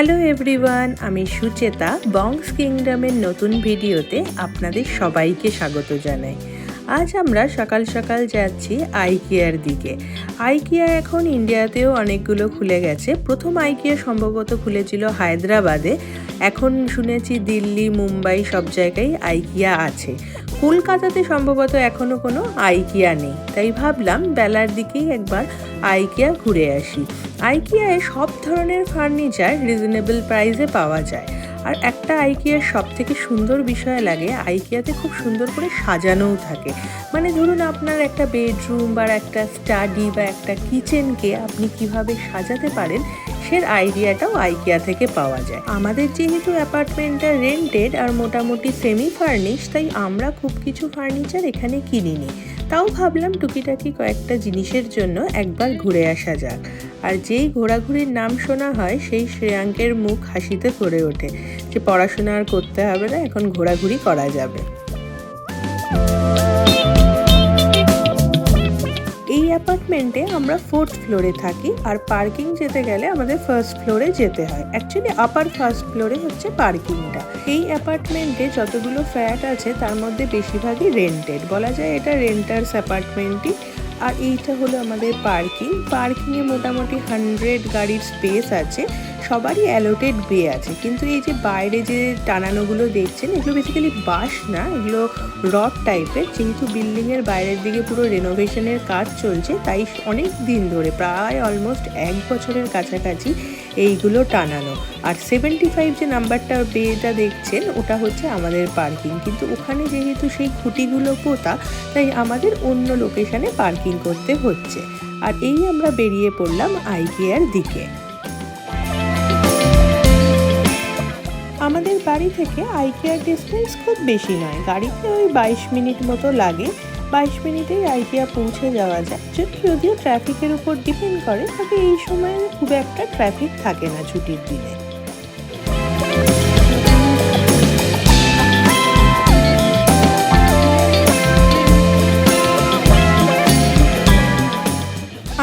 Hello everyone, আমি সুচেতা বংস কিংডমের নতুন ভিডিওতে আপনাদের সবাইকে স্বাগত জানাই। আজ আমরা সকাল সকাল যাচ্ছি আইকিয়ার দিকে। আইকিয়া এখন ইন্ডিয়াতেও অনেকগুলো খুলে গেছে। প্রথম আইকিয়া সম্ভবত খুলেছিল হায়দ্রাবাদে, এখন শুনেছি দিল্লি, মুম্বাই সব জায়গায় আইকিয়া আছে। কলকাতাতে সম্ভবত এখনও কোনো আইকিয়া নেই, তাই ভাবলাম বেলার দিকেই একবার আইকিয়া ঘুরে আসি। আইকিয়ায় সব ধরনের ফার্নিচার রিজনেবল প্রাইসে পাওয়া যায়। আর একটা আইকিয়ার সব থেকে সুন্দর বিষয় লাগে, আইকিয়াতে খুব সুন্দর করে সাজানোও থাকে। মানে ধরুন আপনার একটা বেডরুম বা একটা স্টাডি বা একটা কিচেনকে আপনি কিভাবে সাজাতে পারেন সে আইডিয়াটাও আইকিয়া থেকে পাওয়া যায়। আমাদের যেহেতু অ্যাপার্টমেন্টটা রেন্টেড আর মোটামুটি সেমি ফার্নিশ, তাই আমরা খুব কিছু ফার্নিচার এখানে কিনিনি। তাও ভাবলাম টুকিটাকি কয়েকটা জিনিসের জন্য একবার ঘুরে আসা যাক। আর যেই ঘোরাঘুরির নাম শোনা হয় সেই শ্রেয়াঙ্কের মুখ হাসিতে ভরে ওঠে যে পড়াশোনা আর করতে হবে না, এখন ঘোরাঘুরি করা যাবে। এই অ্যাপার্টমেন্টে আমরা 4th ফ্লোরে থাকি, আর পার্কিং যেতে গেলে আমাদের 1st ফ্লোরে যেতে হয়। অ্যাকচুয়ালি আপার 1st ফ্লোরে হচ্ছে পার্কিংটা। এই অ্যাপার্টমেন্টে যতগুলো ফ্ল্যাট আছে তার মধ্যে বেশিরভাগই রেন্টেড, বলা যায় এটা রেন্টার্স অ্যাপার্টমেন্টই। আর এইটা হলো আমাদের পার্কিংয়ে মোটামুটি 100 গাড়ির স্পেস আছে, সবারই অ্যালোটেড বে আছে। কিন্তু এই যে বাইরে যে টানানোগুলো দেখছেন এগুলো বেসিক্যালি বাঁশ না, এগুলো রড টাইপের। যেহেতু বিল্ডিংয়ের বাইরের দিকে পুরো রেনোভেশনের কাজ চলছে, তাই অনেক দিন ধরে প্রায় অলমোস্ট 1 বছরের কাছাকাছি এইগুলো টানানো। আর 75 যে নাম্বারটা বেটা দেখছেন ওটা হচ্ছে আমাদের পার্কিং, কিন্তু ওখানে যেহেতু সেই খুঁটিগুলো পোতা, তাই আমাদের অন্য লোকেশনে পার্কিং করতে হচ্ছে। আর এই আমরা বেরিয়ে পড়লাম আইকিয়ার দিকে। আমাদের বাড়ি থেকে আইকিয়ার ডিস্টেন্স খুব বেশি নয়, গাড়িতে ওই 22 মিনিট মতো লাগে। 22 মিনিটেই আইকিয়া পৌঁছে যাওয়া যায়। যদিও ট্রাফিকের উপর ডিপেন্ড করে, তবে এই সময় খুব একটা ট্রাফিক থাকে না ছুটির দিনে।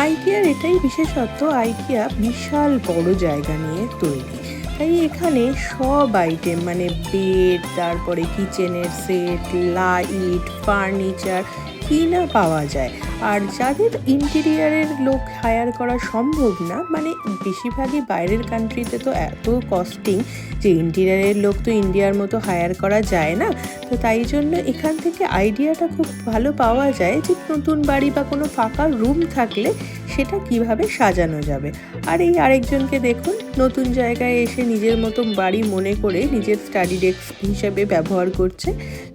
আইকিয়ার এটাই বিশেষত্ব, আইকিয়া বিশাল বড় জায়গা নিয়ে তৈরি, তাই এখানে সব আইটেম মানে বেড, তারপরে কিচেনের সেট, লাইট, ফার্নিচার কিনা পাওয়া যায়। আর যাদের ইন্টেরিয়ারের লোক হায়ার করা সম্ভব না, মানে বেশিরভাগই বাইরের কান্ট্রিতে তো এত কস্টিং যে ইন্টেরিয়ারের লোক তো ইন্ডিয়ার মতো হায়ার করা যায় না, তো তাই জন্য এখান থেকে আইডিয়াটা খুব ভালো পাওয়া যায় যে নতুন বাড়ি বা কোনো ফাঁকা রুম থাকলে সেটা কিভাবে সাজানো যাবে। আর এই আরেকজনকে দেখুন, নতুন জায়গায় এসে নিজের মতো বাড়ি মনে করে নিজের স্টাডি ডেস্ক হিসেবে ব্যবহার করছে।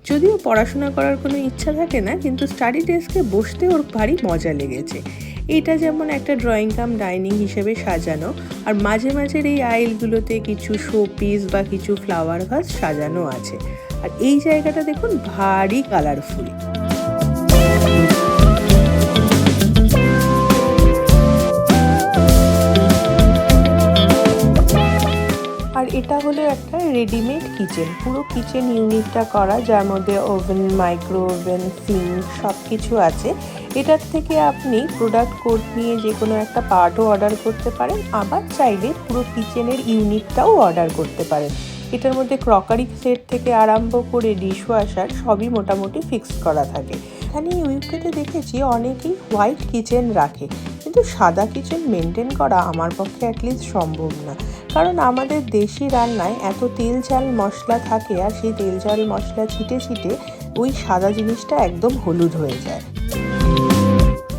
যদিও পড়াশোনা করার কোনো ইচ্ছা থাকে না, কিন্তু স্টাডি ডেস্কে বসতে ওর ভারী মজা লেগেছে। এটা যেমন একটা ড্রয়িং কাম ডাইনিং হিসেবে সাজানো, আর মাঝে মাঝে এই আইলগুলোতে কিছু শো পিস বা কিছু ফ্লাওয়ার ভাস সাজানো আছে। আর এই জায়গাটা দেখুন ভারী কালারফুল। আর এটা হলো একটা রেডিমেড কিচেন, পুরো কিচেন ইউনিটটা করা, যার মধ্যে ওভেন, মাইক্রো ওভেন, সিঙ্ক সব কিছু আছে। এটার থেকে আপনি প্রোডাক্ট কোড নিয়ে যে কোনো একটা পার্টও অর্ডার করতে পারেন, আবার চাইলে পুরো কিচেনের ইউনিটটাও অর্ডার করতে পারেন। এটার মধ্যে ক্রকারি সেট থেকে আরম্ভ করে ডিশওয়াশার সবই মোটামুটি ফিক্সড করা থাকে। এখানে ইউকেতে দেখেছি অনেকেই হোয়াইট কিচেন রাখে, কিন্তু সাদা কিচেন মেনটেন করা আমার পক্ষে অ্যাটলিস্ট সম্ভব না, কারণ আমাদের দেশি রান্নায় এত তেল ঝাল মশলা থাকে, আর সেই তেল ঝাল মশলা ছিটে ছিটে ওই সাদা জিনিসটা একদম হলুদ হয়ে যায়।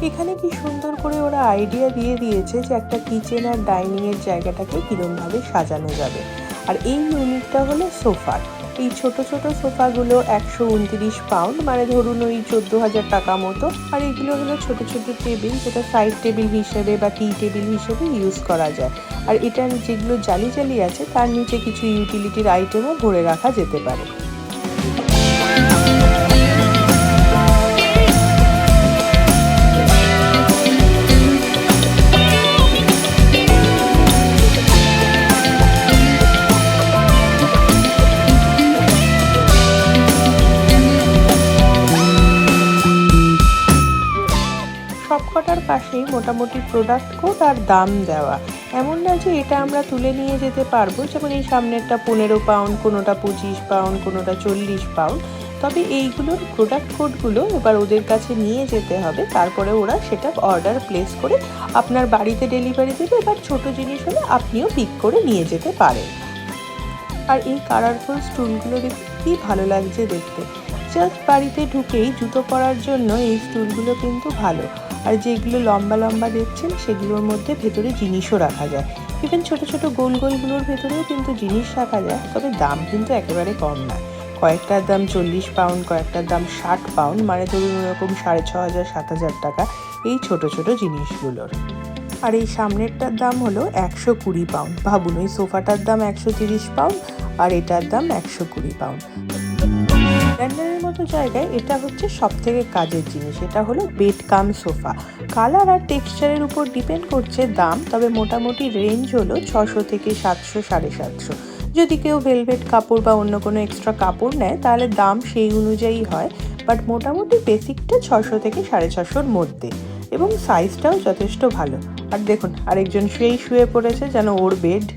এখানে কি সুন্দর করে ওরা আইডিয়া দিয়ে দিয়েছে যে একটা কিচেন আর ডাইনিংয়ের জায়গাটাকে কীরকমভাবে সাজানো যাবে। আর এই ইউনিটটা হলো সোফার। এই ছোট ছোট সোফাগুলো 129 পাউন্ড, মানে ধরুন ওই 14,000 টাকা মতো। আর এগুলো হলো ছোট ছোট টেবিল, যেটা সাইড টেবিল হিসেবে বা টি টেবিল হিসেবে ইউজ করা যায়। আর এটার যেগুলো জালি জালি আছে তার নিচে কিছু ইউটিলিটির আইটেমও ভরে রাখা যেতে পারে। সবকটার পাশে পাশেই মোটামুটি প্রোডাক্ট কোড আর দাম দেওয়া। এমন না যে এটা আমরা তুলে নিয়ে যেতে পারবো, যেমন এই সামনেরটা 15 পাউন্ড, কোনোটা 25 পাউন্ড, কোনোটা 40 পাউন্ড। তবে এইগুলোর প্রোডাক্ট কোডগুলো এবার ওদের কাছে নিয়ে যেতে হবে, তারপরে ওরা সেটা অর্ডার প্লেস করে আপনার বাড়িতে ডেলিভারি দেবে। এবার ছোটো জিনিস হলে আপনিও পিক করে নিয়ে যেতে পারেন। আর এই কালারফুল স্টুলগুলো দেখতে কি ভালো লাগছে দেখতে। জাস্ট বাড়িতে ঢুকেই জুতো পরার জন্য এই স্টুলগুলো কিন্তু ভালো। আর যেগুলো লম্বা লম্বা দেখছেন সেগুলোর মধ্যে ভেতরে জিনিসও রাখা যায়। ইভেন ছোটো ছোটো গোল গোলগুলোর ভেতরেও কিন্তু জিনিস রাখা যায়, তবে দাম কিন্তু একেবারে কম না। কয়েকটার দাম 40 পাউন্ড, কয়েকটার দাম 60 পাউন্ড, মানে ধরুন ওরকম 6500-7000 টাকা এই ছোটো ছোটো জিনিসগুলোর। আর এই সামনেরটার দাম হলো 120 পাউন্ড। ভাবুন, ওই সোফাটার দাম 130 পাউন্ড আর এটার দাম 120 পাউন্ড। লন্ডনের মতো জায়গায় এটা হচ্ছে সব থেকে কাজের জিনিস। এটা হলো বেড কাম সোফা। কালার আর টেক্সচারের উপর ডিপেন্ড করছে দাম, তবে মোটামুটি রেঞ্জ হলো 600 থেকে 700, 750। যদি কেউ ভেলভেট কাপড় বা অন্য কোনো এক্সট্রা কাপড় নেয় তাহলে দাম সেই অনুযায়ী হয়, বাট মোটামুটি বেসিকটা 600 থেকে 650-র মধ্যে, এবং সাইজটাও যথেষ্ট ভালো। আর দেখুন আরেকজন শুয়ে পড়েছে যেন ওর বেড।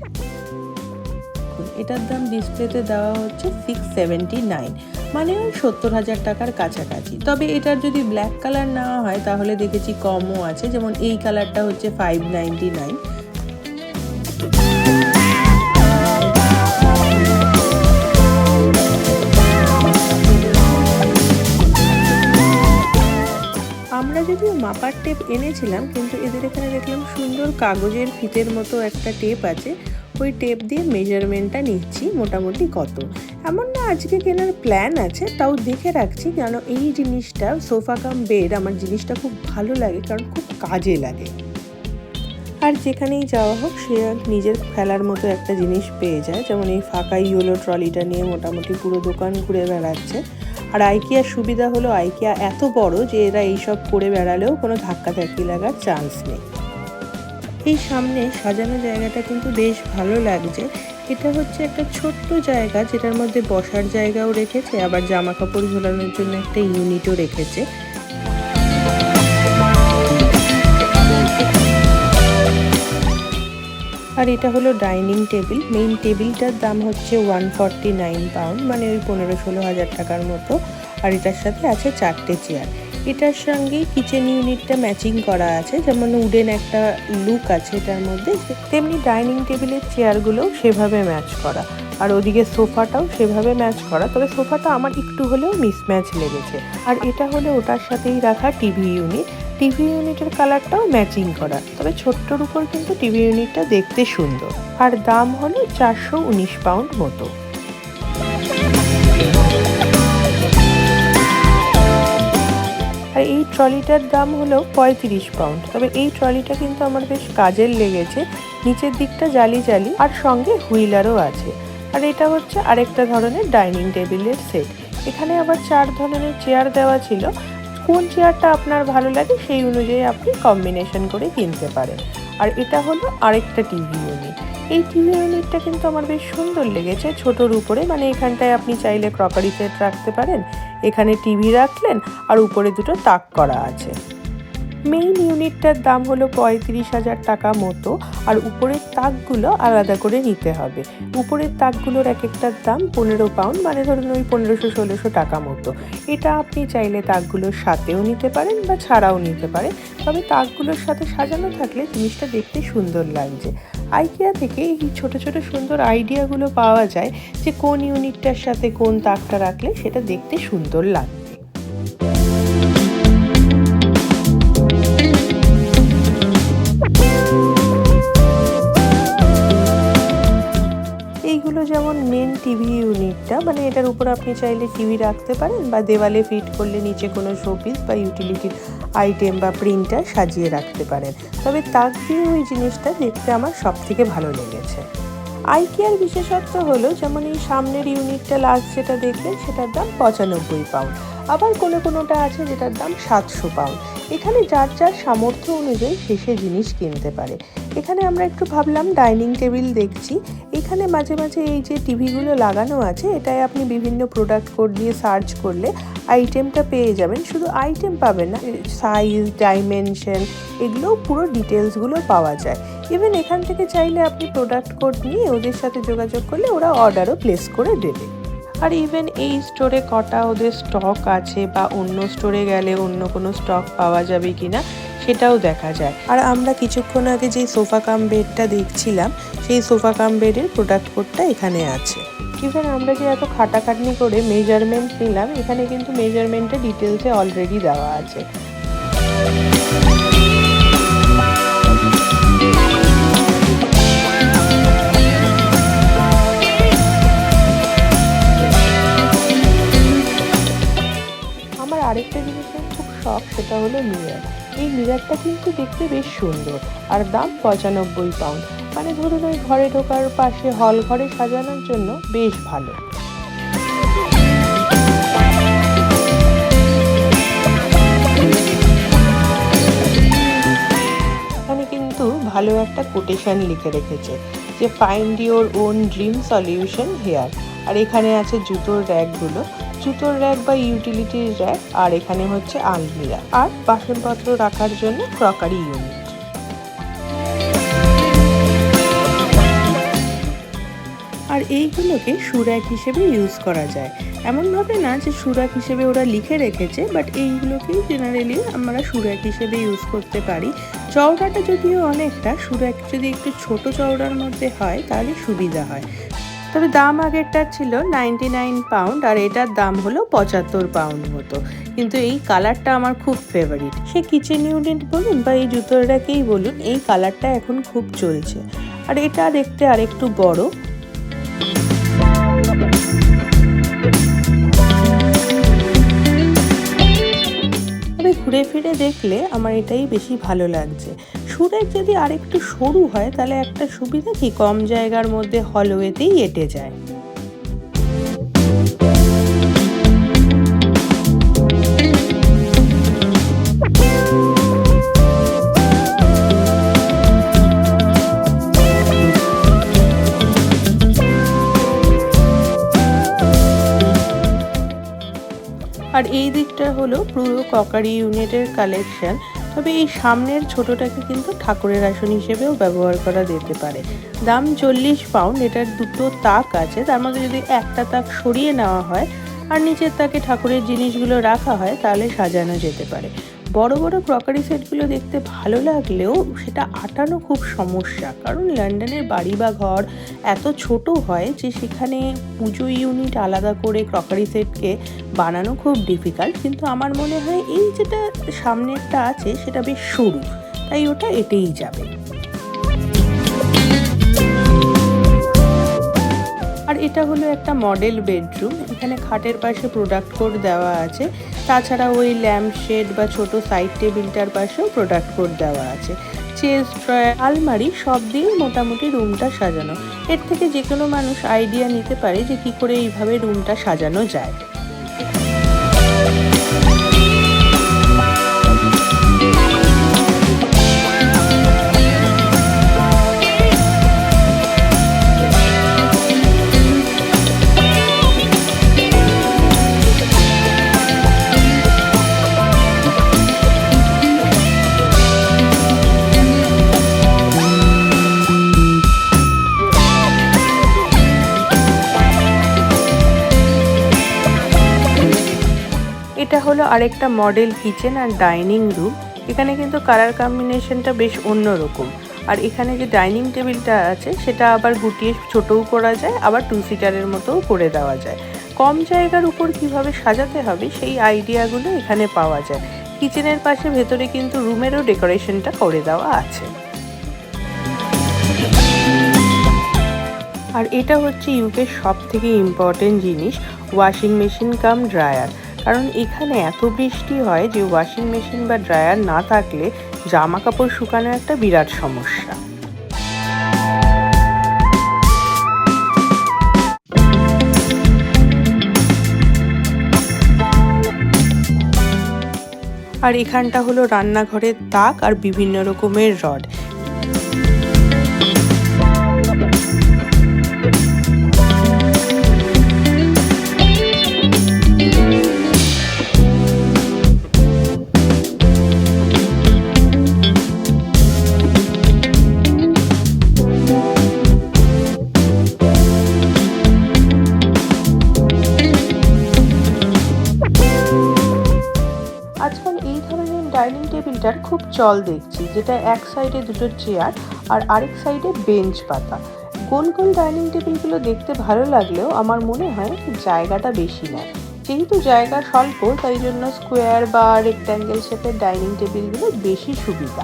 এটার দাম ডিসপ্লেতে দেওয়া হচ্ছে 679, মানে ওই 70,000 টাকার কাছাকাছি। তবে এটার যদি ব্ল্যাক কালার নেওয়া হয় তাহলে দেখেছি কমও আছে, যেমন এই কালারটা হচ্ছে 599। আমরা যদিও মাপার টেপ এনেছিলাম, কিন্তু এদের এখানে দেখলাম সুন্দর কাগজের ফিতের মতো একটা টেপ আছে। ওই টেপ দিয়ে মেজারমেন্টটা নিচ্ছি মোটামুটি কত। এমন না আজকে কেনার প্ল্যান আছে, তাও দেখে রাখছি, কেন এই জিনিসটা সোফা কাম বেড আমার জিনিসটা খুব ভালো লাগে, কারণ খুব কাজে লাগে। আর যেখানেই যাওয়া হোক সে নিজের খেলার মতো একটা জিনিস পেয়ে যায়। যেমন এই ফাঁকা ইয়েলো ট্রলিটা নিয়ে মোটামুটি পুরো দোকান ঘুরে বেড়াচ্ছে। আর আইকিয়ার সুবিধা হলো আইকিয়া এত বড় যে এরা এইসব করে বেড়ালেও কোনো ধাক্কাধাক্কি লাগার চান্স নেই। এই সামনে সাজানো জায়গাটা কিন্তু বেশ ভালো লাগছে। এটা হচ্ছে একটা ছোট্ট জায়গা, যেটার মধ্যে বসার জায়গাও রেখেছে, আবার জামা কাপড় ঝোলানোর জন্য একটা ইউনিটও রেখেছে। আর এটা হলো ডাইনিং টেবিল। মেইন টেবিলটার দাম হচ্ছে 149 পাউন্ড, মানে ওই 15-16 হাজার টাকার মতো। আর এটার সাথে আছে 4টে চেয়ার। এটার সঙ্গে কিচেন ইউনিটটা ম্যাচিং করা আছে, যেমন উডেন একটা লুক আছে এটার মধ্যে, তেমনি ডাইনিং টেবিলের চেয়ারগুলোও সেভাবে ম্যাচ করা। আর ওদিকে সোফাটাও সেভাবে ম্যাচ করা, তবে সোফাটা আমার একটু হলেও মিসম্যাচ লেগেছে। আর এটা হলো ওটার সাথেই রাখা টিভি ইউনিট। টিভি ইউনিটের কালারটাও ম্যাচিং করা, তবে ছোট্টর উপর কিন্তু টিভি ইউনিটটা দেখতে সুন্দর। আর দাম হলো 419 পাউন্ড মতো। আর এই ট্রলিটার দাম হলো 35 পাউন্ড, তবে এই ট্রলিটা কিন্তু আমার বেশ কাজের লেগেছে। নিচের দিকটা জালি জালি আর সঙ্গে হুইলারও আছে। আর এটা হচ্ছে আরেকটা ধরনের ডাইনিং টেবিলের সেট। এখানে আবার 4 ধরনের চেয়ার দেওয়া ছিল। কোন চেয়ারটা আপনার ভালো লাগে সেই অনুযায়ী আপনি কম্বিনেশন করে কিনতে পারেন। আর এটা হলো আরেকটা টিভি ইউনিট। এই টিভি ইউনিটটা কিন্তু আমার বেশ সুন্দর লেগেছে, ছোটোর উপরে, মানে এখানটায় আপনি চাইলে ক্রকারি সেট রাখতে পারেন, এখানে টিভি রাখলেন, আর উপরে দুটো তাক করা আছে। মেইন ইউনিটটার দাম হলো 35,000 টাকা মতো। আর উপরের তাকগুলো আলাদা করে নিতে হবে। উপরের তাকগুলোর এক একটার দাম 15 পাউন্ড, মানে ধরুন ওই 1500-1600 টাকা মতো। এটা আপনি চাইলে তাকগুলোর সাথেও নিতে পারেন বা ছাড়াও নিতে পারেন, তবে তাকগুলোর সাথে সাজানো থাকলে জিনিসটা দেখতে সুন্দর লাগছে। আইকিয়া থেকে এই ছোট ছোট সুন্দর আইডিয়াগুলো পাওয়া যায় যে কোন ইউনিটটার সাথে কোন তাকটা রাখলে সেটা দেখতে সুন্দর লাগবে। এইগুলো যেমন মেন টিভি ইউনিটটা, মানে এটার উপর আপনি চাইলে টিভি রাখতে পারেন বা দেওয়ালে ফিট করলে নিচে কোনো শোপিস বা ইউটিলিটির আইটেম বা প্রিন্টার সাজিয়ে রাখতে পারেন। তবে তাক দিয়ে ওই জিনিসটা দেখতে আমার সব থেকে ভালো লেগেছে। আইকিয়ার বিশেষত্ব হলো, যেমন এই সামনের ইউনিটটা লাস্ট যেটা দেখলেন সেটার দাম 95 পাউন্ড। আবার কোনোটা আছে যেটার দাম 700 পাউন্ড। এখানে যার যার সামর্থ্য অনুযায়ী সে জিনিস কিনতে পারে। এখানে আমরা একটু ভাবলাম ডাইনিং টেবিল দেখছি। এখানে মাঝে মাঝে এই যে টিভিগুলো লাগানো আছে, এটায় আপনি বিভিন্ন প্রোডাক্ট কোড দিয়ে সার্চ করলে আইটেমটা পেয়ে যাবেন। শুধু আইটেম পাবেন না, সাইজ, ডাইমেনশন, এগুলো পুরো ডিটেলসগুলো পাওয়া যায়। ইভেন এখান থেকে চাইলে আপনি প্রোডাক্ট কোড নিয়ে ওদের সাথে যোগাযোগ করলে ওরা অর্ডারও প্লেস করে দেবে। আর ইভেন এই স্টোরে কটা ওদের স্টক আছে বা অন্য স্টোরে গেলে অন্য কোনো স্টক পাওয়া যাবে কিনা সেটাও দেখা যায়। আর আমরা কিছুক্ষণ আগে যে সোফা কাম বেডটা দেখছিলাম, সেই সোফা কাম বেডের প্রোডাক্ট কোডটা এখানে আছে। ইভেন আমরা যে এত খাটাখাটনি করে মেজারমেন্ট নিলাম, এখানে কিন্তু মেজারমেন্টের ডিটেলসে অলরেডি দেওয়া আছে। আরেকটা জিনিসের খুব শখ, সেটা হলো মিরর। এই মিররটা কিন্তু দেখতে বেশ সুন্দর আর দাম 95 পাউন্ড। মানে ধরুন ওই ঘরে ঢোকার পাশে হল ঘরে সাজানোর জন্য বেশ ভালো। এখানে কিন্তু ভালো একটা কোটেশন লিখে রেখেছে যে find your own dream solution here. আর এখানে আছে জুতোর র্যাকগুলো, জুতোর র্যাক বা ইউটিলিটির র্যাক, আর এখানে হচ্ছে আলমিরা আর বাসনপত্র রাখার জন্য ক্রকারি ইউনিট। আর এইগুলোকে সুরাক হিসেবে ইউজ করা যায়। এমনভাবে না যে সুরাক হিসেবে ওরা লিখে রেখেছে, বাট এইগুলোকেই জেনারেলি আমরা সুরাক হিসেবে ইউজ করতে পারি। চওড়াটা যদিও অনেকটা, সুরাক যদি একটু ছোট চওড়ার মধ্যে হয় তাহলে সুবিধা হয়। তবে দাম আগেরটার ছিল 99 পাউন্ড আর এটার দাম হলো 75 পাউন্ড মতো। কিন্তু এই কালারটা আমার খুব ফেভারিট। সে কিচেন ইউনিট বলুন বা এই জুতোর র্যাকেই বলুন, এই কালারটা এখন খুব চলছে। আর এটা দেখতে আরেকটু বড়। তবে ঘুরে ফিরে দেখলে আমার এটাই বেশি ভালো লাগছে। সুরাক যদি আরেকটু সরু হয় তাহলে একটা সুবিধা কি, কম জায়গার মধ্যে হলওয়েতেই এঁটে যায়। আর এই দিকটা হলো পুরো ক্রকারি ইউনিটের কালেকশন। তবে এই সামনের ছোটটাকে কিন্তু ঠাকুরের আসন হিসেবেও ব্যবহার করা যেতে পারে। দাম 40 পাউন্ড। এটার দুটো তাক আছে, তার মধ্যে যদি একটা তাক সরিয়ে নেওয়া হয় আর নিচের তাকে ঠাকুরের জিনিসগুলো রাখা হয় তাহলে সাজানো যেতে পারে। বড় বড় ক্রকারি সেটগুলো দেখতে ভালো লাগলেও সেটা আটানো খুব সমস্যা, কারণ লন্ডনের বাড়ি বা ঘর এত ছোট হয় যে সেখানে পুজো ইউনিট আলাদা করে ক্রকারি সেটকে বানানো খুব ডিফিকাল্ট। কিন্তু আমার মনে হয় এই যেটা সামনেরটা আছে সেটা বেশ সরু, তাই ওটা এটেই যাবে। আর এটা হলো একটা মডেল বেডরুম। এখানে খাটের পাশে প্রোডাক্ট কোড দেওয়া আছে, তাছাড়া ওই ল্যাম্প শেড বা ছোট সাইড টেবিলটার পাশেও প্রোডাক্ট কোড দেওয়া আছে। চেস্ট, ড্রয়ার, আলমারি সব দিয়ে মোটামুটি রুমটা সাজানো। এর থেকে যে কোনো মানুষ আইডিয়া নিতে পারে যে কি করে এইভাবে রুমটা সাজানো যায়। এটা হলো আরেকটা মডেল কিচেন আর ডাইনিং রুম। এখানে কিন্তু কালার কম্বিনেশনটা বেশ অন্যরকম। আর এখানে যে ডাইনিং টেবিলটা আছে সেটা আবার গুটিয়ে ছোটও করা যায়, আবার 2 সিটারের মতোও করে দেওয়া যায়। কম জায়গার উপর কিভাবে সাজাতে হবে সেই আইডিয়াগুলো এখানে পাওয়া যায়। কিচেনের পাশে ভেতরে কিন্তু রুমেরও ডেকোরেশনটা করে দেওয়া আছে। আর এটা হচ্ছে ইউকের সব থেকে ইম্পর্টেন্ট জিনিস, ওয়াশিং মেশিন কাম ড্রায়ার। কারণ এখানে এত বৃষ্টি হয় যে ওয়াশিং মেশিন বা ড্রায়ার না থাকলে জামা কাপড় শুকানো একটা বিরাট সমস্যা। আর এখানটা হলো রান্নাঘরের তাক আর বিভিন্ন রকমের রড। আজকাল এই ধরনের ডাইনিং টেবিলটার খুব চল দেখছি, যেটা এক সাইডে দুটো চেয়ার আর আরেক সাইডে বেঞ্চ পাতা। গোল গোল ডাইনিং টেবিলগুলো দেখতে ভালো লাগলেও আমার মনে হয় জায়গাটা বেশি নেয়। যেহেতু জায়গা স্বল্প, তাই জন্য স্কোয়ার বা রেক্ট্যাঙ্গেল শেপের ডাইনিং টেবিলগুলো বেশি সুবিধা।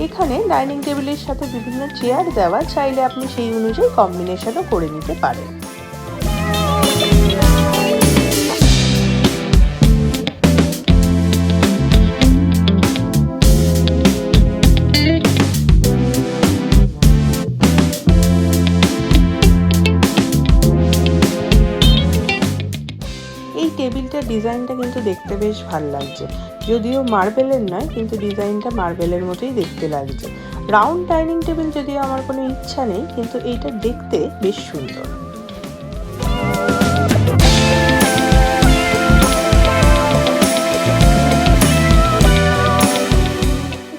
এখানে ডাইনিং টেবিলের সাথে বিভিন্ন চেয়ার দেওয়া, চাইলে আপনি সেই অনুযায়ী কম্বিনেশনও করে নিতে পারেন। এই টেবিলটার ডিজাইনটা কিন্তু দেখতে বেশ ভালো লাগছে, যদিও মার্বেলের নয়, কিন্তু ডিজাইনটা মার্বেলের মতোই দেখতে লাগছে। রাউন্ড ডাইনিং টেবিল যদিও আমার কোনো ইচ্ছা নেই, কিন্তু এইটা দেখতে বেশ সুন্দর।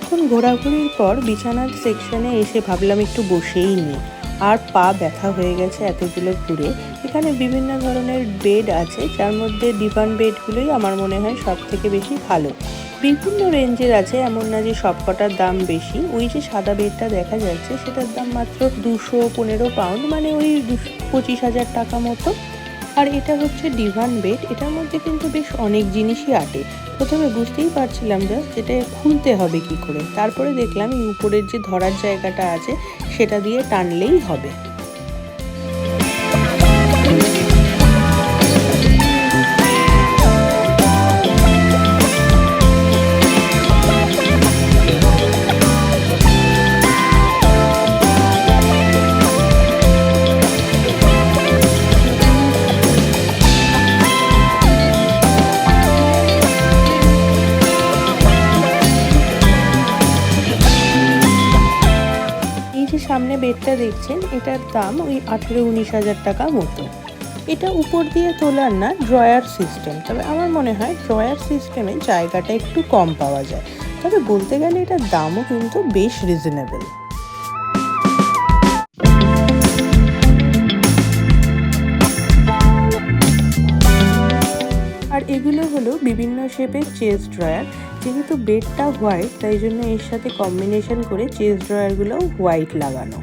এখন ঘোরাঘুরির পর বিছানার সেকশনে এসে ভাবলাম একটু বসেই নিই, আর পা ব্যথা হয়ে গেছে এতগুলো ঘুরে। এখানে বিভিন্ন ধরনের বেড আছে, যার মধ্যে ডিভান বেডগুলোই আমার মনে হয় সব থেকে বেশি ভালো। বিভিন্ন রেঞ্জের আছে, এমন না যে সবকটার দাম বেশি। ওই যে সাদা বেডটা দেখা যাচ্ছে সেটার দাম মাত্র 215 পাউন্ড, মানে ওই 25,000 টাকা মতো। আর এটা হচ্ছে ডিভান বেড, এটার মধ্যে কিন্তু বেশ অনেক জিনিসই আটে। প্রথমে বুঝতেই পারছিলাম না যেটা খুলতে হবে কি করে, তারপরে দেখলাম এই উপরের যে ধরার জায়গাটা আছে সেটা দিয়ে টানলেই হবে। সামনে বেডটা দেখছেন, এটার দাম ওই 18-19 হাজার টাকা মতো। এটা উপর দিয়ে তোলার না, ড্রয়ার সিস্টেম। তবে আমার মনে হয় ড্রয়ার সিস্টেমে জায়গাটা একটু কম পাওয়া যায়, তবে বলতে গেলে এটার দামও কিন্তু বেশ রিজনেবল। আর এগুলো হলো বিভিন্ন শেপের চেস্ট ড্রয়ার। যেহেতু বেডটা হোয়াইট, তাই জন্য এর সাথে কম্বিনেশন করে চেস্ট ড্রয়ারগুলো হোয়াইট লাগানো।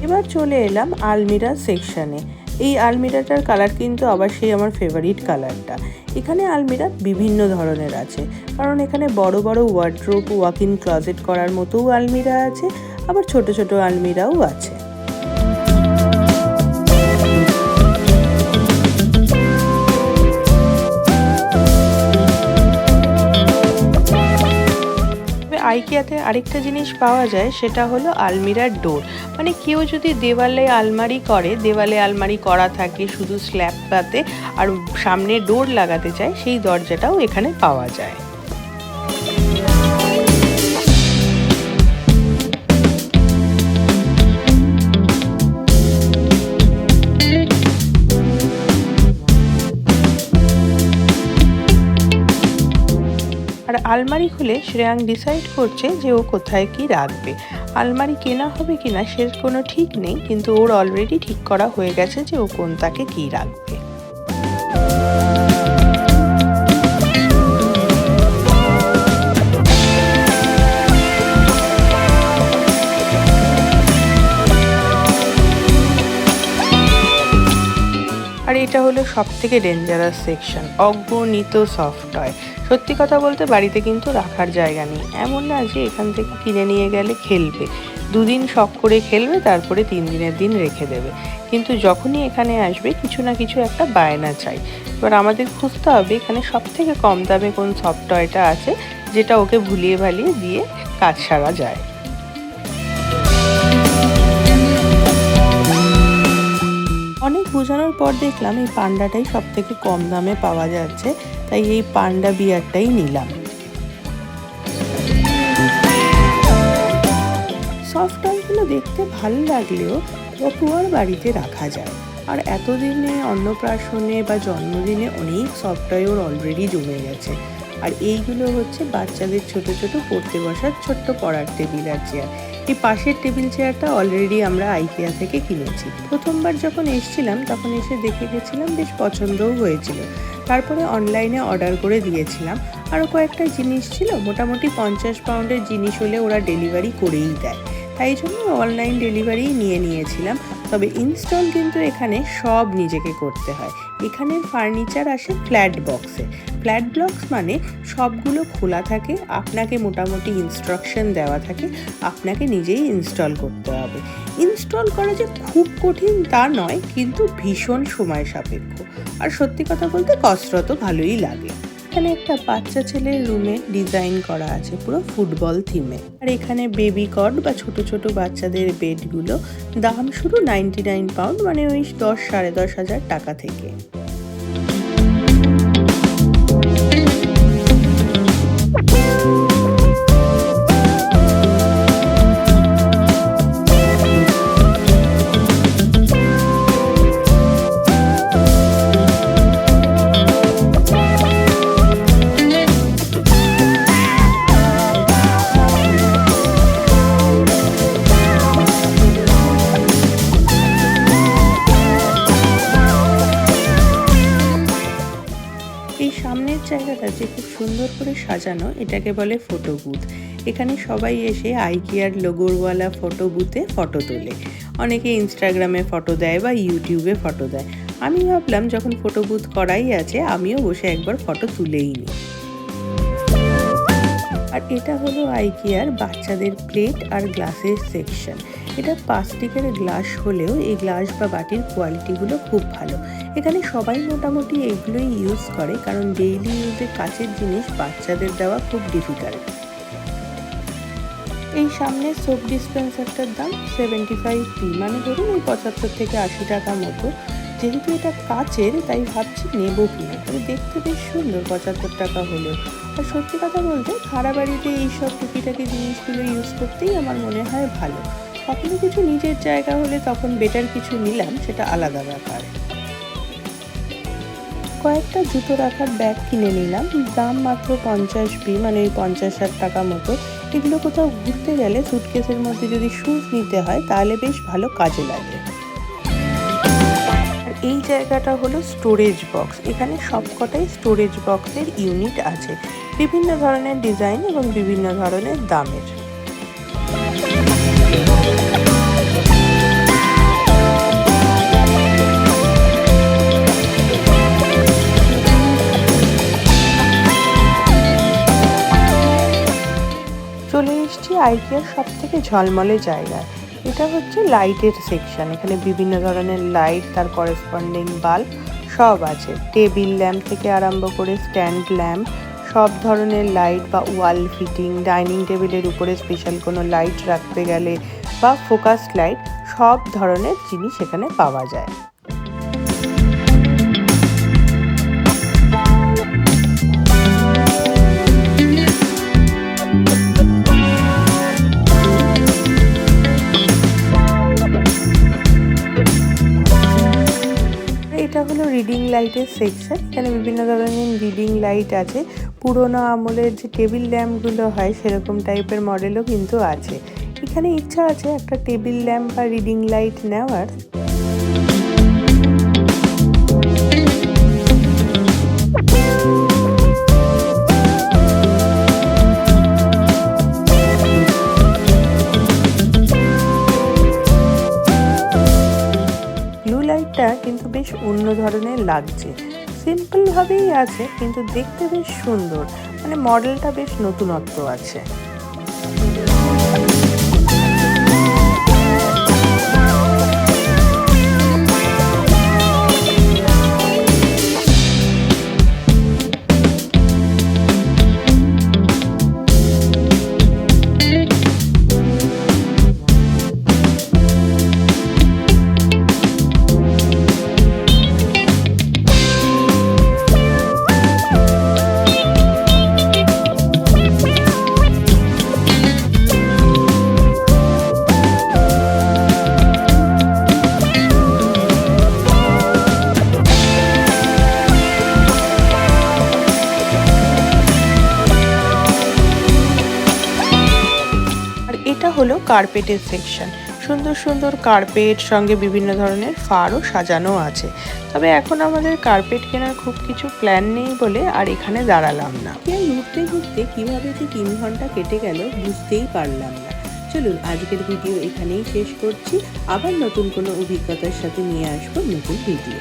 এবার চলে এলাম আলমিরা সেকশনে। এই আলমিরাটার কালার কিন্তু আবার সেই আমার ফেভারিট কালারটা। এখানে আলমিরা বিভিন্ন ধরনের আছে, কারণ এখানে বড় বড় ওয়ার্ড্রোব, ওয়াক ইন ক্লোজেট করার মতোও আলমিরা আছে, আবার ছোট ছোট আলমিরাও আছে। আইকিয়াতে আরেকটা জিনিস পাওয়া যায়, সেটা হলো আলমিরার ডোর। মানে কেউ যদি দেওয়ালে আলমারি করে, দেওয়ালে আলমারি করা থাকে শুধু স্ল্যাব পাতে, আর সামনে ডোর লাগাতে চায়, সেই দরজাটাও এখানে পাওয়া যায়। আর আলমারি খুলে শ্রেয়াং ডিসাইড করছে যে ও কোথায় কি রাখবে। আলমারি কেনা হবে কিনা সে কোনো ঠিক নেই, কিন্তু ওর অলরেডি ঠিক করা হয়ে গেছে যে ও কোন তাকে কি রাখবে। আর এটা হলো সব থেকে ডেঞ্জারাস সেকশন, অগণিত সফট টয়। সত্যি কথা বলতে বাড়িতে কিন্তু রাখার জায়গা নেই। এমন না যে এখান থেকে কিনে নিয়ে গেলে খেলবে, 2 দিন শখ করে খেলবে, তারপরে 3 দিনের দিন রেখে দেবে। কিন্তু যখনই এখানে আসবে কিছু না কিছু একটা বায়না চাই। এবার আমাদের খুঁজতে হবে এখানে সব থেকে কম দামে কোন সফট টয়টা আছে, যেটা ওকে ভুলিয়ে ভালিয়ে দিয়ে কাজ সারা যায়। অনেক বোঝানোর পর দেখলাম এই পান্ডাটাই সব থেকে কম দামে পাওয়া যাচ্ছে, তাই এই পান্ডা বিয়ারটাই নিলাম। সফট টয়গুলো দেখতে ভালো লাগলেও পটুয়ার বাড়িতে রাখা যায়, আর এতদিনে অন্নপ্রাশনে বা জন্মদিনে অনেক সফট টয় ওর অলরেডি জমে গেছে। আর এইগুলো হচ্ছে বাচ্চাদের ছোট ছোট পড়তে বসার ছোট্ট পড়ার টেবিল আর চেয়ার। এই পাশের টেবিল চেয়ারটা অলরেডি আমরা আইকিয়া থেকে কিনেছি। প্রথমবার যখন এসেছিলাম তখন এসে দেখে গেছিলাম, বেশ পছন্দও হয়েছিল। তারপরে অনলাইনে অর্ডার করে দিয়েছিলাম। আরও কয়েকটা জিনিস ছিল, মোটামুটি 50 পাউন্ডের জিনিস হলে ওরা ডেলিভারি করেই দেয়, তাই জন্য অনলাইন ডেলিভারি নিয়েছিলাম। তবে ইনস্টল কিন্তু এখানে সব নিজেকে করতে হয়। এখানের ফার্নিচার আসে ফ্ল্যাট বক্সে। ফ্ল্যাট বক্স মানে সবগুলো খোলা থাকে, আপনাকে মোটামুটি ইনস্ট্রাকশন দেওয়া থাকে, আপনাকে নিজেই ইনস্টল করতে হবে। ইনস্টল করা যে খুব কঠিন তা নয়, কিন্তু ভীষণ সময় সাপেক্ষ, আর সত্যি কথা বলতে কসরতও ভালোই লাগে। এখানে একটা বাচ্চা ছেলের রুমে ডিজাইন করা আছে পুরো ফুটবল থিমে। আর এখানে বেবি কট বা ছোট ছোট বাচ্চাদের বেডগুলো, দাম শুরু 99 পাউন্ড, মানে ওই 10-10,500 টাকা থেকে। এই সামনের জায়গাটা যে খুব সুন্দর করে সাজানো, এটাকে বলে ফটো বুথ। এখানে সবাই এসে আইকিয়ার লোগোরওয়ালা ফটো বুথে ফটো তোলে। অনেকে ইনস্টাগ্রামে ফটো দেয় বা ইউটিউবে ফটো দেয়। আমি ভাবলাম যখন ফটো বুথ করাই আছে, আমিও বসে একবার ফটো তুলেই নিই। আর এটা হলো আইকিয়ার বাচ্চাদের প্লেট আর গ্লাসের সেকশন। এটা প্লাস্টিকের গ্লাস হলেও এই গ্লাস বা বাটির কোয়ালিটিগুলো খুব ভালো। এখানে সবাই মোটামুটি এগুলোই ইউজ করে, কারণ ডেইলি ইউজে কাচের জিনিস বাচ্চাদের দেওয়া খুব ডিফিকাল্ট। এই সামনের সোপ ডিসপেন্সারটার দাম 75p, মানে ধরুন ওই 75 থেকে 80 টাকা মতো। যেহেতু এটা কাচের, তাই ভাবছি নেবো কিনা। তবে দেখতে বেশ সুন্দর 75 টাকা হলেও। আর সত্যি কথা বলতে ভাড়া বাড়িতে এইসব টুকিটাকি জিনিসগুলো ইউজ করতেই আমার মনে হয় ভালো। কখনো কিছু নিজের জায়গা হলে তখন বেটার কিছু নিলাম, সেটা আলাদা ব্যাপার। কয়েকটা জুতো রাখার ব্যাগ কিনে নিলাম, দাম মাত্র 50p, মানে ওই 50-60 টাকা মতো। এগুলো কোথাও ঘুরতে গেলে সুটকেসের মধ্যে যদি শুজ নিতে হয় তাহলে বেশ ভালো কাজে লাগে। আর এই জায়গাটা হলো স্টোরেজ বক্স। এখানে সবকটাই স্টোরেজ বক্সের ইউনিট আছে, বিভিন্ন ধরনের ডিজাইন এবং বিভিন্ন ধরনের দামের। চলে এসেছি আইকিয়ার সব থেকে ঝলমলে জায়গায়। এটা হচ্ছে লাইটের সেকশন। এখানে বিভিন্ন ধরনের লাইট, তার করেসপন্ডিং বাল্ব সব আছে। টেবিল ল্যাম্প থেকে আরম্ভ করে স্ট্যান্ড ল্যাম্প, সব ধরনের লাইট বা ওয়াল ফিটিং, ডাইনিং টেবিলের উপরে স্পেশাল কোনো লাইট রাখতে গেলে বা ফোকাস লাইট, সব ধরনের জিনিস এখানে পাওয়া যায়। এটা হলো রিডিং লাইটের সেকশন। এখানে বিভিন্ন ধরনের রিডিং লাইট আছে। পুরোনো আমলের যে টেবিল ল্যাম্পগুলো হয় সেরকম টাইপের মডেলও কিন্তু আছে। এখানে ইচ্ছা আছে একটা টেবিল ল্যাম্প বা রিডিং লাইট নেওয়ার। লাইটটা কিন্তু বেশ অন্য ধরনের লাগছে। সিম্পল ভাবেই আছে, কিন্তু দেখতে বেশ সুন্দর, মানে মডেলটা বেশ নতুনত্ব আছে। হলো কার্পেটের সেকশন। সুন্দর সুন্দর কার্পেট, সঙ্গে বিভিন্ন ধরনের ফারও সাজানো আছে। তবে এখন আমাদের কার্পেট কেনার খুব কিছু প্ল্যান নেই বলে আর এখানে দাঁড়ালাম না। ঘুরতে ঘুরতে কিভাবে যে 3 ঘন্টা কেটে গেল বুঝতেই পারলাম না। চলুন আজকের ভিডিও এখানেই শেষ করছি। আবার নতুন কোনো অভিজ্ঞতার সাথে নিয়ে আসবো নতুন ভিডিও।